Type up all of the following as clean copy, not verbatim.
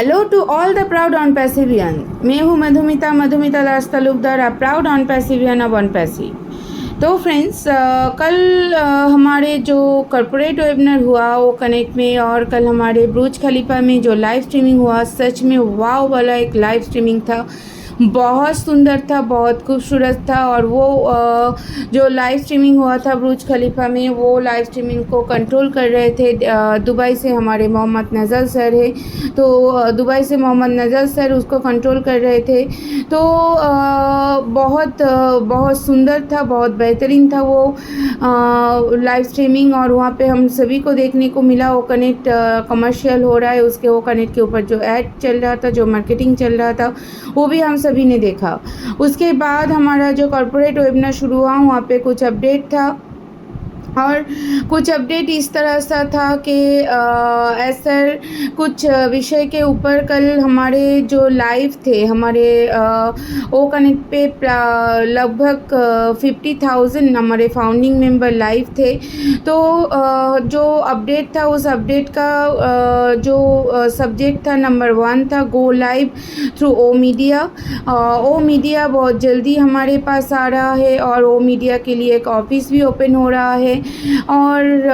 Hello to all the proud Onpassivian. मैं हूँ Madhumita Das Talukdar, a proud Onpassivian of OnPassive. तो friends, कल हमारे जो कॉर्पोरेट वेबिनार हुआ वो कनेक्ट में, और कल हमारे बुर्ज खलीफा में जो लाइव स्ट्रीमिंग हुआ, सच में वाव वाला एक लाइव स्ट्रीमिंग था। बहुत सुंदर था, बहुत खूबसूरत था। और वो जो लाइव स्ट्रीमिंग हुआ था बुर्ज खलीफा में, वो लाइव स्ट्रीमिंग को कंट्रोल कर रहे थे दुबई से हमारे मोहम्मद नज़र सर है। तो दुबई से मोहम्मद नज़र सर उसको कंट्रोल कर रहे थे। तो बहुत सुंदर था, बहुत बेहतरीन था वो लाइव स्ट्रीमिंग। और वहाँ पे हम सभी को देखने को मिला वो कनेक्ट कमर्शियल हो रहा है, उसके वो कनेक्ट के ऊपर जो ऐड चल रहा था, जो मार्केटिंग चल रहा था, वो भी हम सभी ने देखा। उसके बाद हमारा जो कॉर्पोरेट वेबिनार शुरू हुआ, वहाँ पे कुछ अपडेट था। और कुछ अपडेट इस तरह सा था कि ऐसा कुछ विषय के ऊपर कल हमारे जो लाइव थे, हमारे ओ कनेक्ट पे लगभग 50,000 हमारे फाउंडिंग मेंबर लाइव थे। तो जो अपडेट था, उस अपडेट का जो सब्जेक्ट था, नंबर 1 था go live through O media. O media बहुत जल्दी हमारे पास आ रहा है, और ओ मीडिया के लिए एक ऑफिस भी ओपन हो रहा है। और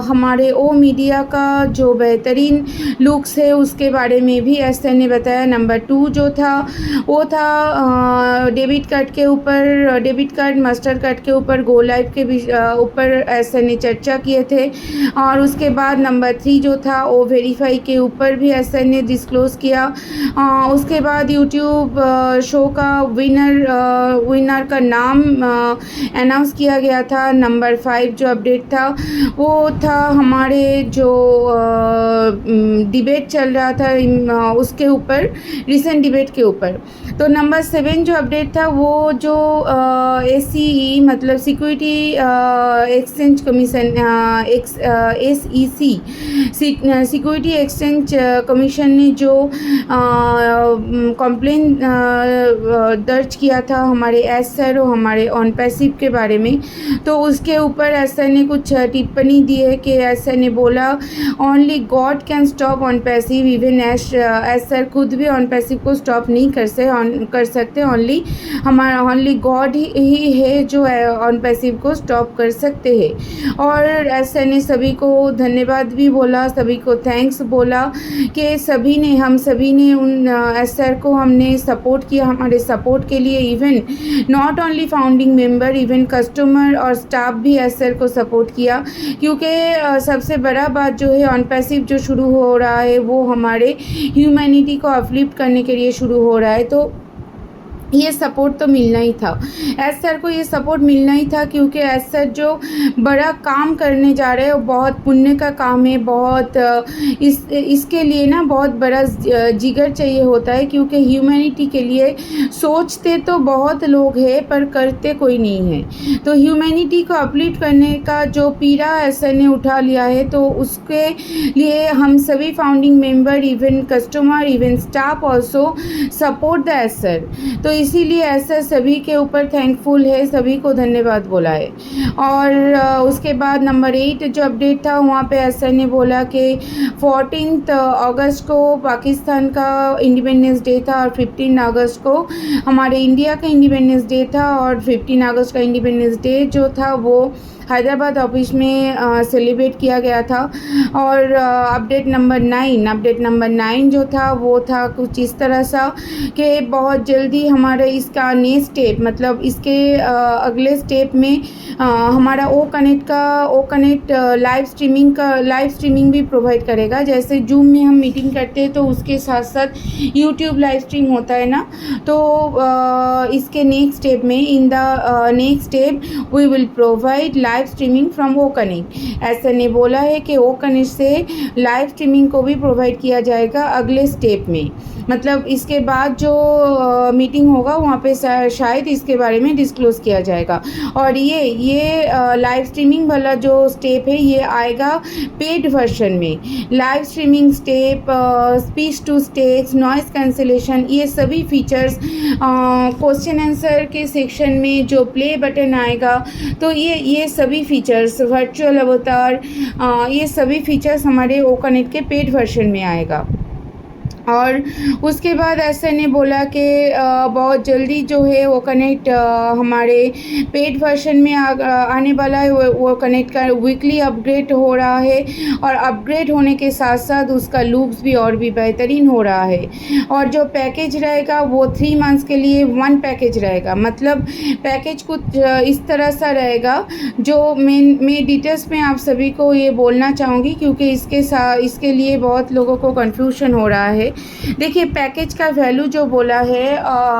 हमारे ओ मीडिया का जो बेहतरीन लुक्स है उसके बारे में भी एसएन ने बताया। नंबर 2 जो था वो था डेबिट कार्ड के ऊपर, डेबिट कार्ड मास्टर कार्ड के ऊपर गो लाइव के ऊपर एसएन ने चर्चा किए थे। और उसके बाद नंबर 3 जो था वो वेरीफाई के ऊपर भी एसएन ने डिस्क्लोज़ किया। उसके बाद यूट्यूब शो का विनर का नाम अनाउंस किया गया था। नंबर 5 जो अपडेट था वो था हमारे जो डिबेट चल रहा था उसके ऊपर, रिसेंट डिबेट के ऊपर। तो नंबर 7 जो अपडेट था वो जो एसईई मतलब security exchange commission, SEC security exchange commission ने जो कंप्लेन दर्ज किया था हमारे एसआर और हमारे ऑन पैसिव के बारे में। तो उसके ऊपर एसआर ने कुछ टिप्पणी दी है कि एसआर ने बोला only God can stop on passive, even SR खुद भी ऑन पैसिव को स्टॉप नहीं कर सकते। ओनली गॉड ही है जो ऑन पैसिव को स्टॉप कर सकते हैं। और एसआर ने सभी को धन्यवाद भी बोला, सभी को थैंक्स बोला कि हम सभी ने उन एसआर को हमने सपोर्ट किया। हमारे सपोर्ट के लिए even not only founding member, even customer और स्टाफ भी एसआर को सपोर्ट किया। क्योंकि सबसे बड़ा बात जो है ऑन पैसिव जो शुरू हो रहा है वो हमारे ह्यूमैनिटी को अपलिफ्ट करने के लिए शुरू हो रहा है। तो ये सपोर्ट तो मिलना ही था, एसआर को ये सपोर्ट मिलना ही था। क्योंकि एसआर जो बड़ा काम करने जा रहे हैं वो बहुत पुण्य का काम है। बहुत इसके लिए ना बहुत बड़ा जिगर चाहिए होता है। क्योंकि ह्यूमैनिटी के लिए सोचते तो बहुत लोग हैं पर करते कोई नहीं है। तो ह्यूमैनिटी को अपलिफ्ट करने का जो पीड़ा एसआर ने उठा लिया है, तो उसके लिए हम सभी founding member, even customer, even staff also support the SR. तो इसीलिए ऐसा सभी के ऊपर थैंकफुल है, सभी को धन्यवाद बोला है। और उसके बाद नंबर 8 जो अपडेट था वहाँ पे एसआर ने बोला कि 14 अगस्त को पाकिस्तान का इंडिपेंडेंस डे था, और 15 अगस्त को हमारे इंडिया का इंडिपेंडेंस डे था। और 15 अगस्त का इंडिपेंडेंस डे जो था वो हैदराबाद ऑफिस में सेलिब्रेट किया गया था। और अपडेट नंबर 9 जो था वो था कुछ इस तरह सा कि बहुत जल्दी हमारे इसका नेक्स्ट स्टेप, मतलब इसके अगले स्टेप में हमारा ओ कनेक्ट लाइव स्ट्रीमिंग भी प्रोवाइड करेगा। जैसे जूम में हम मीटिंग करते हैं तो उसके साथ साथ यूट्यूब लाइव स्ट्रीम होता है ना। तो इसके नेक्स्ट स्टेप में, in the next step we will provide live streaming from O connect. ऐसा ने बोला है कि ओ कनेक्ट से लाइव स्ट्रीमिंग को भी प्रोवाइड किया जाएगा अगले स्टेप में। मतलब इसके बाद जो मीटिंग होगा वहाँ पे शायद इसके बारे में डिस्क्लोज किया जाएगा। और ये लाइव स्ट्रीमिंग वाला जो स्टेप है ये आएगा पेड वर्जन में। Live streaming step, speech to text, noise cancellation, ये सभी फीचर्स क्वेश्चन आंसर के सेक्शन में जो प्ले बटन आएगा, तो ये सभी फीचर्स, वर्चुअल अवतार, ये सभी फीचर्स हमारे ओ कनेक्ट के पेड वर्जन में आएगा। और उसके बाद एसआर ने बोला कि बहुत जल्दी जो है वो कनेक्ट हमारे पेड वर्जन में आने वाला है। वो कनेक्ट का वीकली अपग्रेड हो रहा है और अपग्रेड होने के साथ साथ उसका लुक्स भी और भी बेहतरीन हो रहा है। और जो पैकेज रहेगा वो 3 मंथ्स के लिए 1 पैकेज रहेगा। मतलब पैकेज कुछ इस तरह सा रहेगा जो मैं डिटेल्स में आप सभी को ये बोलना चाहूँगी, क्योंकि इसके लिए बहुत लोगों को कन्फ्यूजन हो रहा है। देखिए, पैकेज का वैल्यू जो बोला है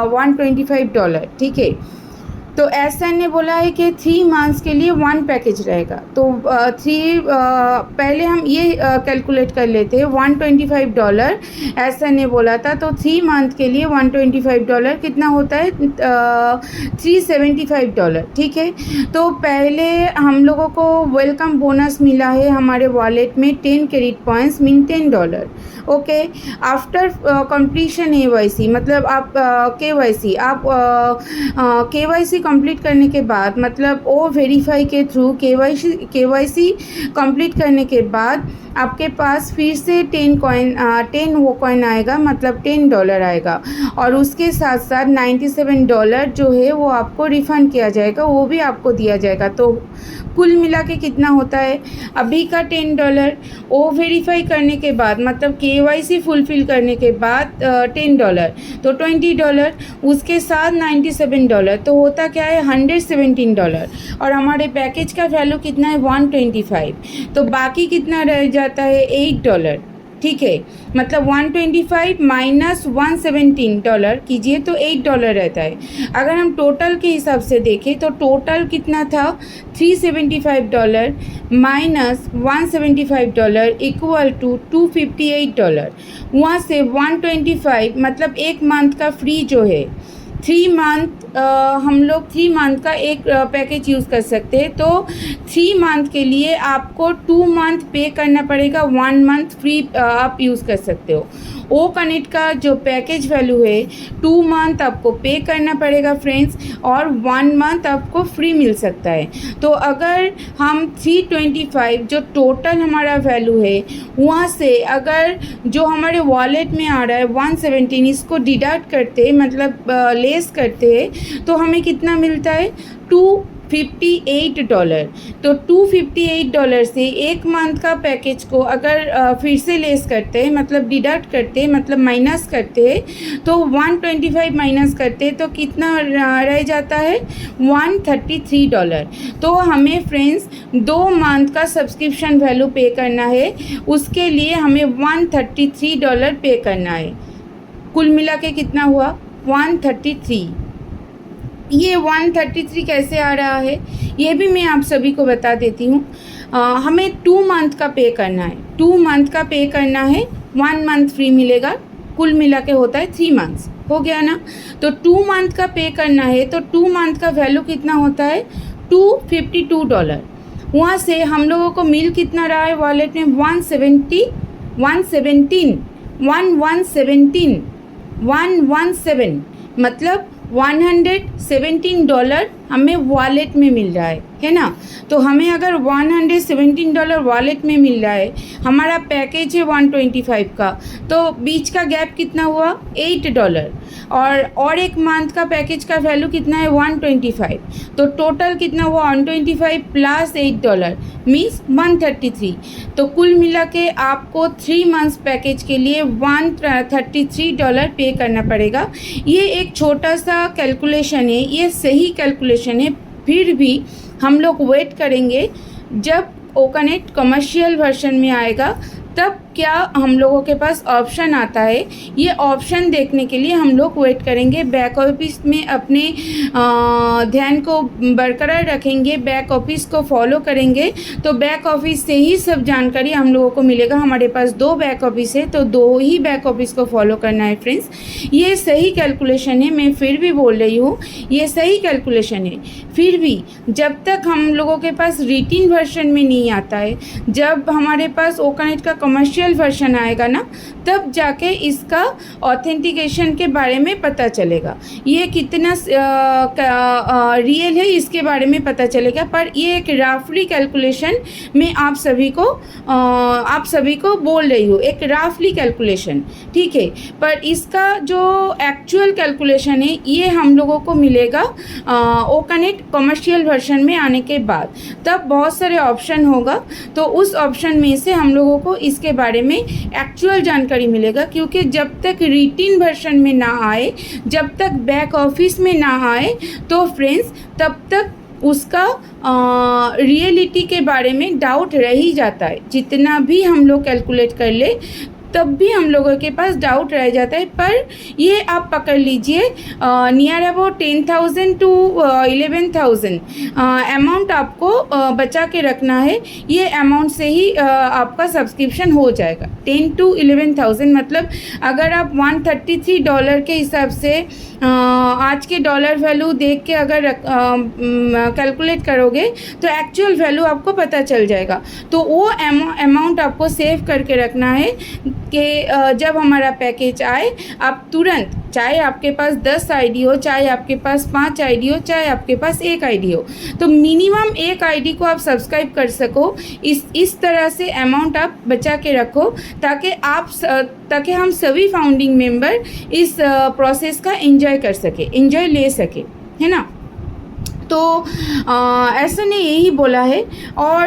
$125, ठीक है। तो एसएन ने बोला है कि 3 मंथ्स के लिए 1 पैकेज रहेगा। तो पहले हम ये कैलकुलेट कर लेते हैं। $125 एसएन ने बोला था, तो 3 मंथ के लिए $125 कितना होता है? $375, ठीक है। तो पहले हम लोगों को वेलकम बोनस मिला है हमारे वॉलेट में 10 credit points mean $10, okay. After completion KYC, मतलब आप KYC कंप्लीट करने के बाद, मतलब ओ वेरीफाई के थ्रू KYC कंप्लीट करने के बाद आपके पास फिर से 10 वो कॉइन आएगा, मतलब $10 आएगा। और उसके साथ साथ $97 जो है वो आपको रिफ़ंड किया जाएगा, वो भी आपको दिया जाएगा। तो कुल मिला के कितना होता है अभी का? $10। ओ वेरीफाई करने के बाद, मतलब KYC फुलफ़िल करने के बाद $10, तो $20, उसके साथ $97, तो होता क्या है? $117। और हमारे पैकेज का वैल्यू कितना है? $125। तो बाकी कितना रह जाता है? $8, ठीक है। मतलब 125 माइनस $117 कीजिए तो $8 रहता है। अगर हम टोटल के हिसाब से देखें तो टोटल कितना था? $375 माइनस $175 इक्वल टू $258। वहाँ से 125, मतलब 1 मंथ का फ्री जो है 3 मंथ, हम लोग 3 मंथ का एक पैकेज यूज़ कर सकते हैं। तो 3 मंथ के लिए आपको 2 मंथ पे करना पड़ेगा, 1 मंथ फ्री आप यूज़ कर सकते हो। ओ कनेक्ट का जो पैकेज वैल्यू है 2 मंथ आपको पे करना पड़ेगा फ्रेंड्स, और 1 मंथ आपको फ्री मिल सकता है। तो अगर हम 325 जो टोटल हमारा वैल्यू है वहाँ से अगर जो हमारे वॉलेट में आ रहा है 117, इसको डिडक्ट करते, मतलब लेस करते, तो हमें कितना मिलता है? $258। तो $258 से 1 मंथ का पैकेज को अगर फिर से लेस करते हैं, मतलब डिडक्ट करते, मतलब माइनस करते, तो 125 माइनस करते तो कितना रह जाता है? $133। तो हमें फ्रेंड्स 2 मंथ का सब्सक्रिप्शन वैल्यू पे करना है, उसके लिए हमें $133 पे करना है। कुल मिला के कितना हुआ? 133। ये 133 कैसे आ रहा है ये भी मैं आप सभी को बता देती हूँ। हमें 2 मंथ का पे करना है, 2 मंथ का पे करना है, 1 मंथ फ्री मिलेगा, कुल मिला के होता है 3 मंथ्स, हो गया ना। तो 2 मंथ का पे करना है, तो 2 मंथ का वैल्यू कितना होता है? $252। वहाँ से हम लोगों को मिल कितना रहा है वॉलेट में? 117, मतलब $117 हमें वॉलेट में मिल रहा है ना। तो हमें अगर $117 वॉलेट में मिल रहा है, हमारा पैकेज है 125 का, तो बीच का गैप कितना हुआ? $8। और 1 मंथ का पैकेज का वैल्यू कितना है? 125। तो टोटल कितना हुआ? 125 प्लस $8 मीन्स 133। तो कुल मिला के आपको 3 मंथ्स पैकेज के लिए $133 पे करना पड़ेगा। ये एक छोटा सा कैलकुलेशन है, ये सही कैलकुलेशन है। फिर भी हम लोग वेट करेंगे जब ओकनेट कमर्शियल वर्जन में आएगा, तब क्या हम लोगों के पास ऑप्शन आता है। ये ऑप्शन देखने के लिए हम लोग वेट करेंगे। बैक ऑफिस में अपने ध्यान को बरकरार रखेंगे, बैक ऑफिस को फॉलो करेंगे, तो बैक ऑफिस से ही सब जानकारी हम लोगों को मिलेगा। हमारे पास 2 बैक ऑफिस है, तो 2 ही बैक ऑफिस को फॉलो करना है फ्रेंड्स। ये सही कैलकुलेशन है, मैं फिर भी बोल रही हूँ ये सही कैलकुलेशन है। फिर भी जब तक हम लोगों के पास रिटिन वर्जन में नहीं आता है, जब हमारे पास ओकनेट का कमर्शियल कमर्शियल वर्जन आएगा ना, तब जाके इसका ऑथेंटिकेशन के बारे में पता चलेगा, ये कितना रियल है इसके बारे में पता चलेगा। पर ये एक रफली कैलकुलेशन मैं आप सभी को बोल रही हूँ, एक रफली कैलकुलेशन, ठीक है। पर इसका जो एक्चुअल कैलकुलेशन है ये हम लोगों को मिलेगा ओकनेट कमर्शियल वर्जन में आने के बाद। तब बहुत सारे ऑप्शन होगा, तो उस ऑप्शन में से हम लोगों को इसके बारे में एक्चुअल जानकारी मिलेगा। क्योंकि जब तक रिटिन वर्जन में ना आए, जब तक बैक ऑफिस में ना आए, तो फ्रेंड्स तब तक उसका रियलिटी के बारे में डाउट रह ही जाता है। जितना भी हम लोग कैलकुलेट कर ले तब भी हम लोगों के पास डाउट रह जाता है। पर ये आप पकड़ लीजिए, नियर अबाउट 10,000 to 11,000 अमाउंट आपको बचा के रखना है। ये अमाउंट से ही आपका सब्सक्रिप्शन हो जाएगा। 10 to 11,000 मतलब अगर आप $133 के हिसाब से आज के डॉलर वैल्यू देख के अगर कैलकुलेट करोगे तो एक्चुअल वैल्यू आपको पता चल जाएगा। तो वो अमाउंट आपको सेव करके रखना है कि जब हमारा पैकेज आए आप तुरंत, चाहे आपके पास 10 आईडी हो, चाहे आपके पास 5 आईडी हो, चाहे आपके पास 1 आईडी हो, तो मिनिमम 1 आईडी को आप सब्सक्राइब कर सको। इस तरह से अमाउंट आप बचा के रखो ताकि हम सभी फाउंडिंग मेंबर इस प्रोसेस का एंजॉय ले सके, है ना। तो ऐसा ने यही बोला है। और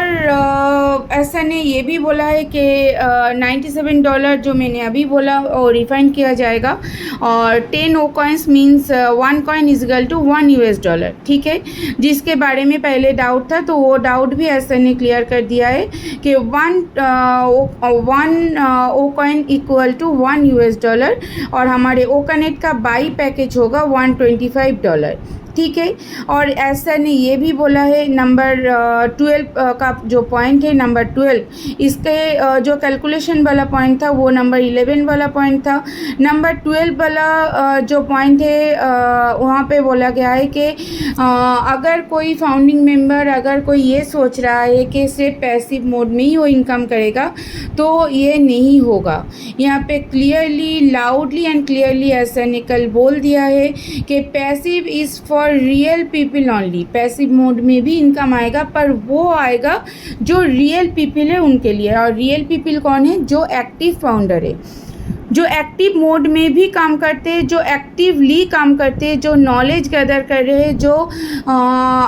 ऐसा ने ये भी बोला है कि $97 जो मैंने अभी बोला वो रिफंड किया जाएगा। और 10 O coins means 1 coin equal to $1, ठीक है। जिसके बारे में पहले डाउट था, तो वो डाउट भी ऐसा ने क्लियर कर दिया है कि 1 ओ कॉइन इक्वल टू $1। और हमारे ओकनेट का बाई पैकेज होगा $125, ठीक है। और ऐसा ने ये भी बोला है नंबर 12 का जो पॉइंट है, नंबर 12, इसके जो कैलकुलेशन वाला पॉइंट था वो नंबर 11 वाला पॉइंट था। नंबर 12 वाला जो पॉइंट है वहाँ पे बोला गया है कि अगर कोई फाउंडिंग मेंबर, अगर कोई ये सोच रहा है कि सिर्फ पैसिव मोड में ही वो इनकम करेगा, तो ये नहीं होगा। यहाँ पे क्लियरली, लाउडली एंड क्लियरली ऐसा ने कल बोल दिया है कि passive is for real people only. Passive mode में भी इनकम आएगा, पर वो आएगा जो रियल पीपल है उनके लिए। और रियल पीपल कौन है? जो एक्टिव फाउंडर है, जो एक्टिव मोड में भी काम करते हैं, जो एक्टिवली काम करते हैं, जो नॉलेज गैदर कर रहे हैं, जो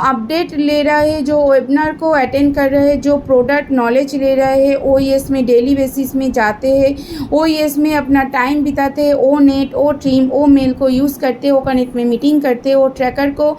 अपडेट ले रहा है, जो वेबिनार को अटेंड कर रहे हैं, जो प्रोडक्ट नॉलेज ले रहे हैं, OES में डेली बेसिस में जाते हैं, OES में अपना टाइम बिताते हैं, ओ नेट, ओ टीम, ओ मेल को यूज़ करते हैं, ओ कनेक्ट में मीटिंग करते हैं, ओ ट्रैकर को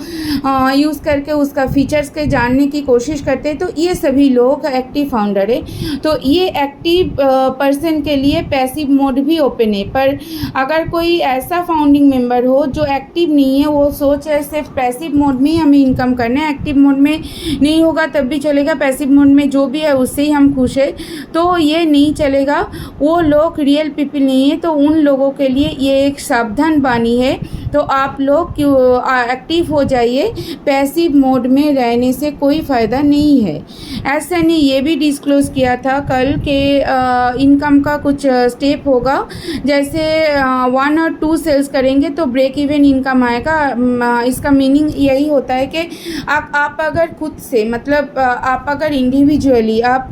यूज़ करके उसका फीचर्स के जानने की कोशिश करते हैं। तो ये सभी लोग एक्टिव फाउंडर है। तो ये एक्टिव पर्सन के लिए पैसिव मोड भी ओपन है। पर अगर कोई ऐसा फाउंडिंग मेंबर हो जो एक्टिव नहीं है, वो सोच है सिर्फ पैसिव मोड में ही हमें इनकम करना है, एक्टिव मोड में नहीं होगा तब भी चलेगा, पैसिव मोड में जो भी है उससे ही हम खुश है, तो ये नहीं चलेगा। वो लोग रियल पीपल नहीं है। तो उन लोगों के लिए ये एक सावधान बानी है। तो आप लोग एक्टिव हो जाइए, पैसिव मोड में रहने से कोई फ़ायदा नहीं है। ऐसा ने ये भी डिस्क्लोज़ किया था कल के इनकम का कुछ स्टेप होगा। जैसे 1 और 2 सेल्स करेंगे तो ब्रेक इवन इनकम आएगा। इसका मीनिंग यही होता है कि आप अगर खुद से, मतलब आप अगर इंडिविजुअली, आप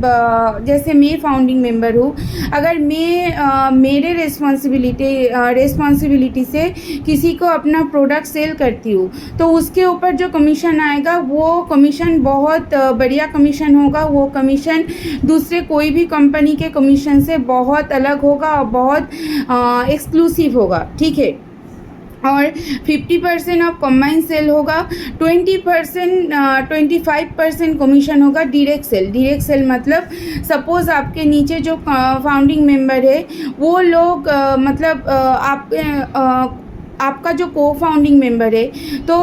जैसे मैं फाउंडिंग मेंबर हूँ, अगर मैं मेरे रिस्पॉन्सिबिलिटी से किसी को अपना प्रोडक्ट सेल करती हूँ, तो उसके ऊपर जो कमीशन आएगा वो कमीशन बहुत बढ़िया कमीशन होगा। वो कमीशन दूसरे कोई भी कंपनी के कमीशन से बहुत अलग होगा और बहुत एक्सक्लूसिव होगा, ठीक है। और 50% ऑफ कंबाइन सेल होगा, 25% कमीशन होगा डायरेक्ट सेल मतलब सपोज़ आपके नीचे जो फाउंडिंग मेंबर है वो लोग आपका जो को फाउंडिंग मेंबर है, तो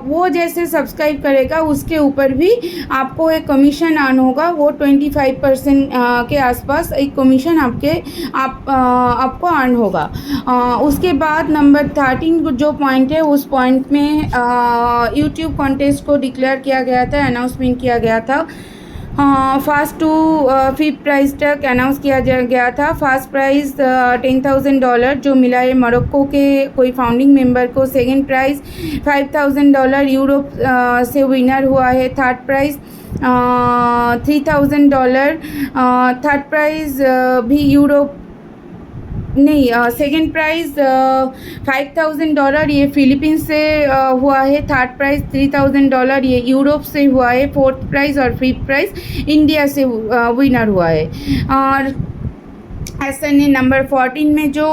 वो जैसे सब्सक्राइब करेगा उसके ऊपर भी आपको एक कमीशन आन होगा। वो 25% के आसपास एक कमीशन आपको अर्न होगा। उसके बाद नंबर 13 जो पॉइंट है, उस पॉइंट में यूट्यूब कॉन्टेस्ट को डिक्लेयर किया गया था, अनाउंसमेंट किया गया था। फर्स्ट टू फिफ्थ प्राइस तक अनाउंस किया गया था। फर्स्ट प्राइज़ $10,000 जो मिला है मोरक्को के कोई फाउंडिंग मेंबर को। सेकंड प्राइज़ $5,000 यूरोप से विनर हुआ है। Third prize $3,000। थर्ड प्राइज़ भी यूरोप नहीं, सेकंड प्राइज़ $5,000 ये फिलीपींस से हुआ है। थर्ड प्राइज़ $3,000 ये यूरोप से हुआ है। फोर्थ प्राइज़ और फिफ्थ प्राइज़ इंडिया से विनर हुआ है। और एसएन ने नंबर 14 में जो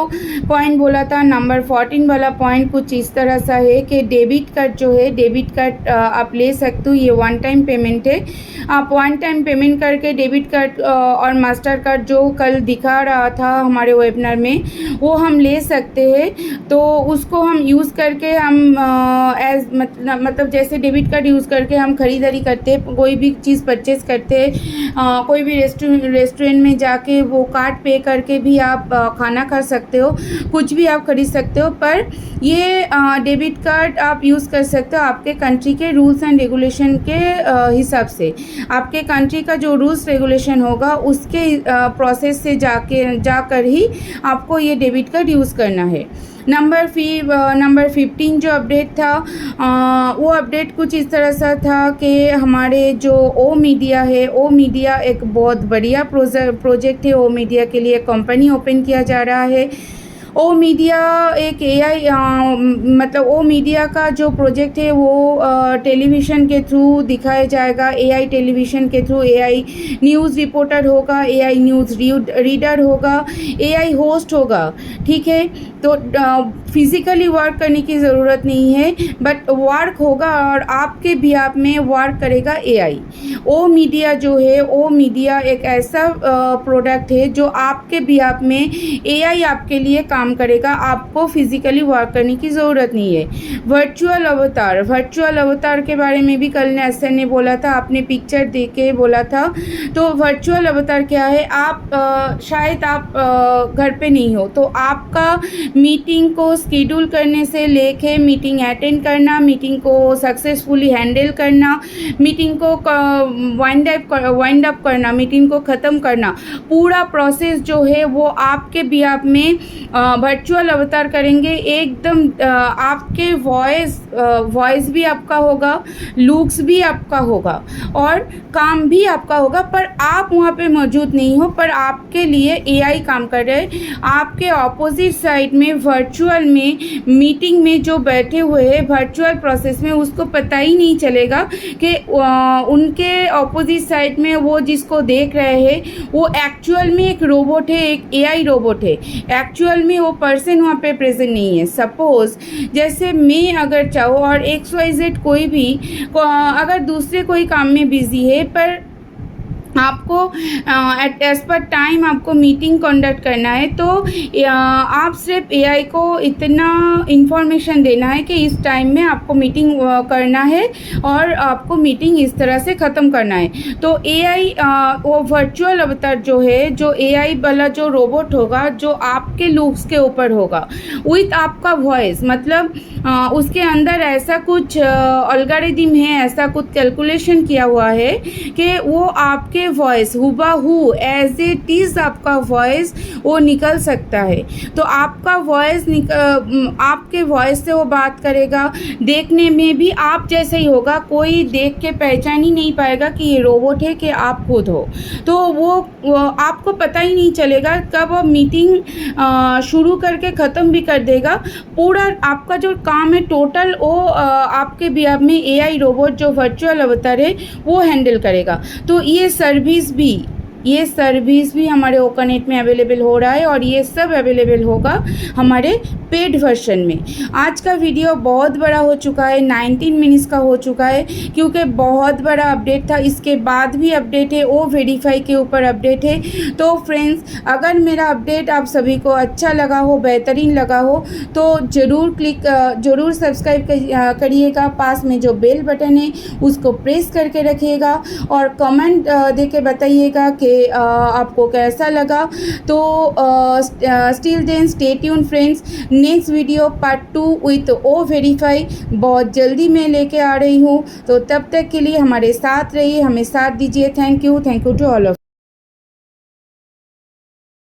पॉइंट बोला था, नंबर 14 वाला पॉइंट कुछ इस तरह सा है कि डेबिट कार्ड जो है, डेबिट कार्ड आप ले सकते हो। ये वन टाइम पेमेंट है। आप वन टाइम पेमेंट करके डेबिट कार्ड और मास्टर कार्ड जो कल दिखा रहा था हमारे वेबिनार में, वो हम ले सकते हैं। तो उसको हम यूज़ करके हम मतलब जैसे डेबिट कार्ड यूज़ करके हम ख़रीदारी करते हैं, कोई भी चीज़ परचेज़ करते हैं, कोई भी रेस्टोरेंट में जाके वो कार्ड पे करके भी आप खाना खा सकते हो, कुछ भी आप खरीद सकते हो। पर ये डेबिट कार्ड आप यूज़ कर सकते हो आपके कंट्री के रूल्स एंड रेगुलेशन के हिसाब से। आपके कंट्री का जो रूल्स रेगुलेशन होगा उसके प्रोसेस से जाकर ही आपको ये डेबिट कार्ड यूज़ करना है। नंबर 15 जो अपडेट था, वो अपडेट कुछ इस तरह सा था कि हमारे जो ओ मीडिया है, ओ मीडिया एक बहुत बढ़िया प्रोजेक्ट है। ओ मीडिया के लिए कंपनी ओपन किया जा रहा है। ओ मीडिया एक एआई मतलब ओ मीडिया का जो प्रोजेक्ट है वो टेलीविज़न के थ्रू दिखाया जाएगा। एआई टेलीविज़न के थ्रू एआई न्यूज़ रिपोर्टर होगा, एआई न्यूज़ रीडर होगा, एआई होस्ट होगा। ठीक है, तो फिज़िकली वर्क करने की ज़रूरत नहीं है, बट वर्क होगा और आपके बिहाफ में वर्क करेगा एआई। ओ मीडिया जो है, ओ मीडिया एक ऐसा प्रोडक्ट है जो आपके बिहाफ में एआई आपके लिए काम करेगा। आपको फिज़िकली वर्क करने की ज़रूरत नहीं है। वर्चुअल अवतार के बारे में भी कल एसएन ने बोला था, आपने पिक्चर देख के बोला था। तो वर्चुअल अवतार क्या है, आप शायद आप घर पे नहीं हो, तो आपका मीटिंग को शेड्यूल करने से लेके मीटिंग अटेंड करना, मीटिंग को सक्सेसफुली हैंडल करना, मीटिंग को वाइंड अप करना, मीटिंग को ख़त्म करना, पूरा प्रोसेस जो है वो आपके बिहाफ में वर्चुअल अवतार करेंगे। एकदम आपके वॉइस भी आपका होगा, लुक्स भी आपका होगा और काम भी आपका होगा, पर आप वहाँ पे मौजूद नहीं हो, पर आपके लिए एआई काम कर रहे हैं। आपके ऑपोजिट साइड में वर्चुअल में मीटिंग में जो बैठे हुए हैं वर्चुअल प्रोसेस में, उसको पता ही नहीं चलेगा कि उनके ऑपोजिट साइड में वो जिसको देख रहे हैं वो एक्चुअल में एक रोबोट है, एक एआई रोबोट है। एक्चुअल में वो पर्सन वहाँ पे प्रेजेंट नहीं है। सपोज़ जैसे मैं अगर चाहूँ और XYZ कोई भी अगर दूसरे कोई काम में बिज़ी है, पर आपको एज पर टाइम आपको मीटिंग कंडक्ट करना है, तो आप सिर्फ एआई को इतना इंफॉर्मेशन देना है कि इस टाइम में आपको मीटिंग करना है और आपको मीटिंग इस तरह से ख़त्म करना है। तो एआई वो वर्चुअल अवतार जो है, जो एआई वाला जो रोबोट होगा, जो आपके लुक्स के ऊपर होगा विथ आपका वॉइस, मतलब उसके अंदर ऐसा कुछ एल्गोरिथम है, ऐसा कुछ कैलकुलेशन किया हुआ है कि वो आपके वॉइस हुबहू एज इट इज़ आपका वॉइस वो निकल सकता है। तो आपका वॉइस आपके वॉइस से वो बात करेगा, देखने में भी आप जैसे ही होगा, कोई देख के पहचान ही नहीं पाएगा कि ये रोबोट है कि आप खुद हो। तो वो आपको पता ही नहीं चलेगा, कब वो मीटिंग शुरू करके ख़त्म भी कर देगा। पूरा आपका जो काम है टोटल वो आपके बिहाफ में एआई रोबोट जो वर्चुअल अवतार है वो हैंडल करेगा। तो ये सर्विस भी हमारे ओकानेट में अवेलेबल हो रहा है और ये सब अवेलेबल होगा हमारे पेड वर्जन में। आज का वीडियो बहुत बड़ा हो चुका है, 19 मिनट्स का हो चुका है, क्योंकि बहुत बड़ा अपडेट था। इसके बाद भी अपडेट है, वो वेरीफाई के ऊपर अपडेट है। तो फ्रेंड्स, अगर मेरा अपडेट आप सभी को अच्छा लगा हो, बेहतरीन लगा हो, तो ज़रूर सब्सक्राइब करिएगा। पास में जो बेल बटन है उसको प्रेस करके रखिएगा और कमेंट दे के बताइएगा कि आपको कैसा लगा। तो still then stay tune friends, next video part 2 with O verify बहुत जल्दी मैं लेके आ रही हूँ। तो तब तक के लिए हमारे साथ रहिए, हमें साथ दीजिए। Thank you to all of